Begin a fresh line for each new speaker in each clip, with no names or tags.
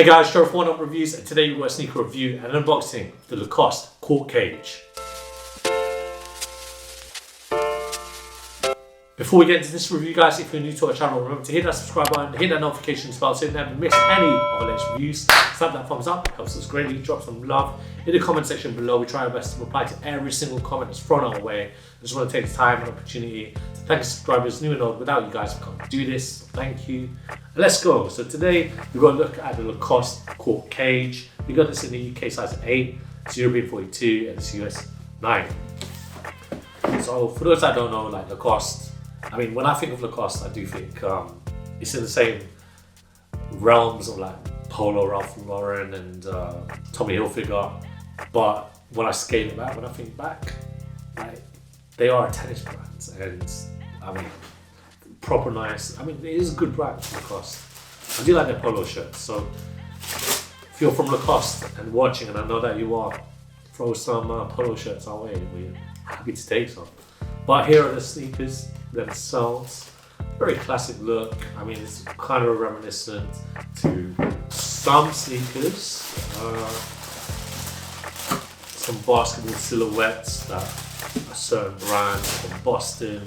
Hey guys, Gerald from Oneupreviewz, and today we've got a sneaker review and unboxing of the LACOSTE COURT CAGE. Before we get into this review guys, if you're new to our channel, remember to hit that subscribe button, hit that notification bell so you never miss any of our latest reviews. Slap that thumbs up, helps us greatly, drop some love in the comment section below. We try our best to reply to every single comment that's thrown our way. I just want to take the time and opportunity to thank subscribers new and old. Without you guys, we can't do this. Thank you. Let's go. So today we're going to look at the LACOSTE COURT CAGE. We got this in the UK size 8, it's European 42, and it's US 9. So for those that don't know, like LACOSTE, I mean, when I think of LACOSTE, I do think it's in the same realms of like Polo, Ralph Lauren, and Tommy Hilfiger. But when I scale it back, when I think back, like they are a tennis brand, and I mean, proper nice. I mean, it is a good brand, LACOSTE. I do like their polo shirts. So if you're from LACOSTE and watching, and I know that you are, throw some polo shirts our way. We're happy to take some. But here are the sneakers themselves. Very classic look. I mean, it's kind of reminiscent to some sneakers, some basketball silhouettes that a certain brand from Boston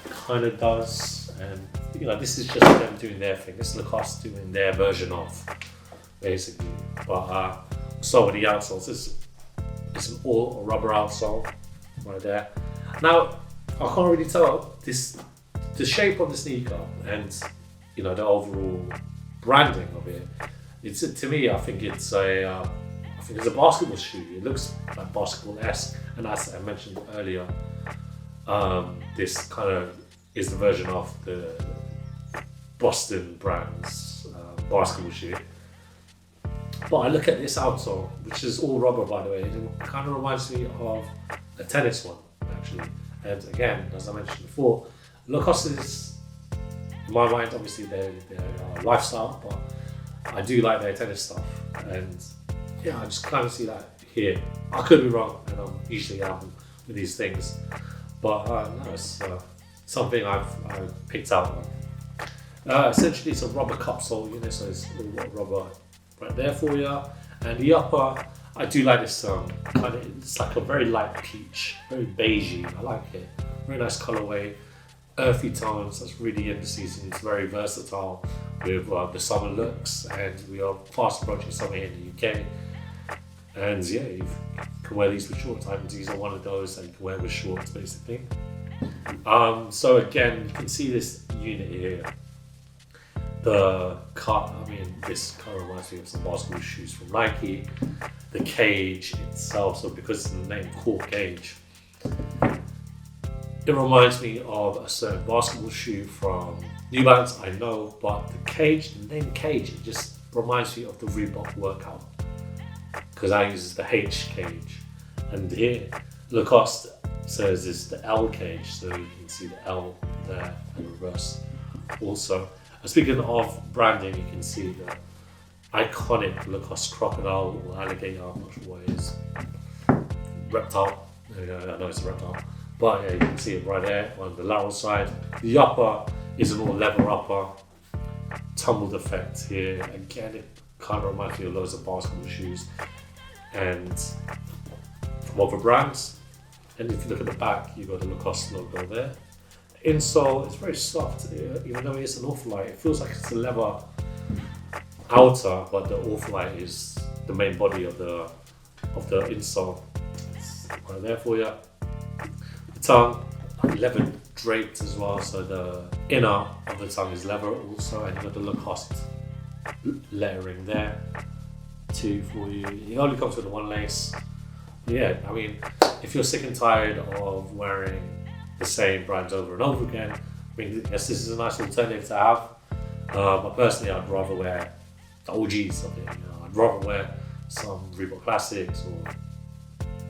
kind of does, and you know, this is just them doing their thing. This is LACOSTE doing their version of, basically. But so with the outsoles, it's an all rubber outsole right there. Now I can't really tell the shape of the sneaker and you know the overall branding of it. It's to me, I think it's a basketball shoe. It looks like basketball-esque, and as I mentioned earlier, this kind of is the version of the Boston brand's basketball shoe. But I look at this outsole, which is all rubber by the way, and it kind of reminds me of a tennis one actually. And again, as I mentioned before, LACOSTE is, in my mind, obviously they're lifestyle, but I do like their tennis stuff, and yeah, I just kind of see that here. I could be wrong, and I'm usually out with these things, but no, it's something I've picked out on. Essentially, it's a rubber cup sole unit, so it's a little rubber right there for you, and the upper, I do like this kind of, it's like a very light peach, very beigey. I like it. Very nice colorway, earthy tones. That's really in the season. It's very versatile with the summer looks, and we are fast approaching summer here in the UK. And yeah, you can wear these with shorts. I mean, these are one of those that you can wear with shorts, basically. So again, you can see this unit here. The cut, I mean, this kind of reminds me of some basketball shoes from Nike. The cage itself, so because of the name COURT CAGE, it reminds me of a certain basketball shoe from New Balance, I know, but the name cage, it just reminds me of the Reebok workout, because I use the H cage, and here LACOSTE says it's the L cage, so you can see the L there and reverse also. Speaking of branding, you can see the iconic LACOSTE crocodile or alligator, I'm not sure what it is. Reptile, I know it's a reptile. But yeah, you can see it right there on the lateral side. The upper is an all leather upper, tumbled effect here. Again, it kind of reminds me of loads of basketball shoes and from other brands. And if you look at the back, you've got the LACOSTE logo there. Insole is very soft, even though it's an Ortholite. It feels like it's a leather outer, but the Ortholite is the main body of the insole. It's right there for you. The tongue, leather draped as well, so the inner of the tongue is leather also, and you've got the LACOSTE lettering there too for you. It only comes with one lace. But yeah, I mean, if you're sick and tired of wearing the same brands over and over again, I mean, yes, this is a nice alternative to have. But personally, I'd rather wear the OGs of it. You know, I'd rather wear some Reebok Classics or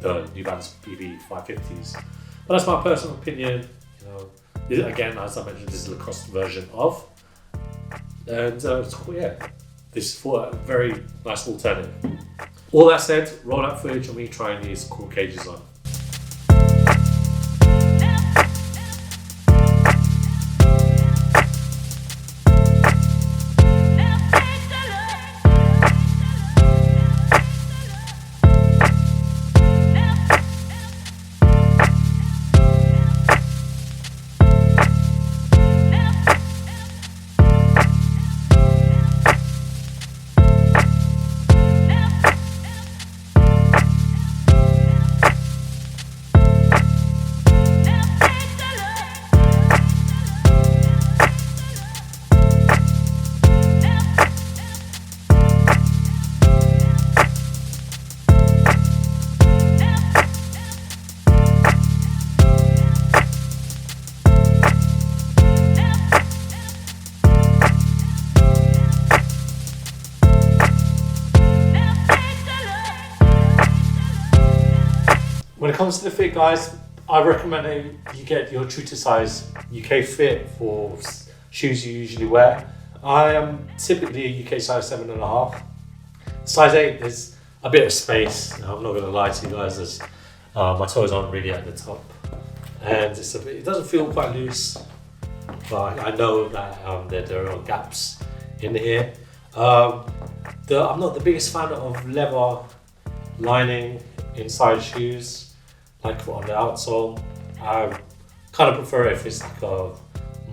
the New Balance BB 550s. But that's my personal opinion. You know, again, as I mentioned, this is the LACOSTE version of, and yeah, this is for a very nice alternative. All that said, roll out footage of me trying these COURT cages on. When it comes to the fit, guys, I recommend that you get your true to size UK fit for shoes you usually wear. I am typically a UK size 7.5. Size 8, there's a bit of space. I'm not going to lie to you guys, as my toes aren't really at the top, and it doesn't feel quite loose. But I know that there are gaps in here. I'm not the biggest fan of leather lining inside shoes, like on the outsole. I kind of prefer it if it's like a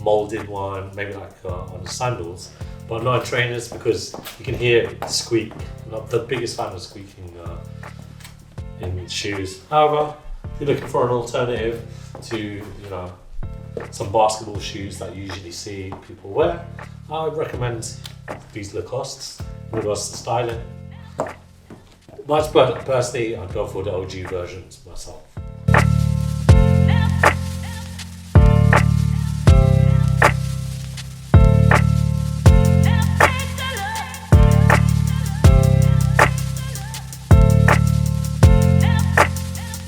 molded one, maybe like on the sandals, but not on trainers, because you can hear it squeak. I'm not the biggest fan of squeaking in shoes. However, if you're looking for an alternative to, some basketball shoes that you usually see people wear, I would recommend these LACOSTEs in regards to styling. But personally, I'd go for the OG versions myself.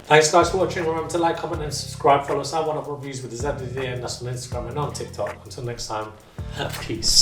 Thanks guys for watching. Remember to like, comment and subscribe. Follow us at Oneupreviewz with the Z at the end. That's on Instagram and on TikTok. Until next time, peace.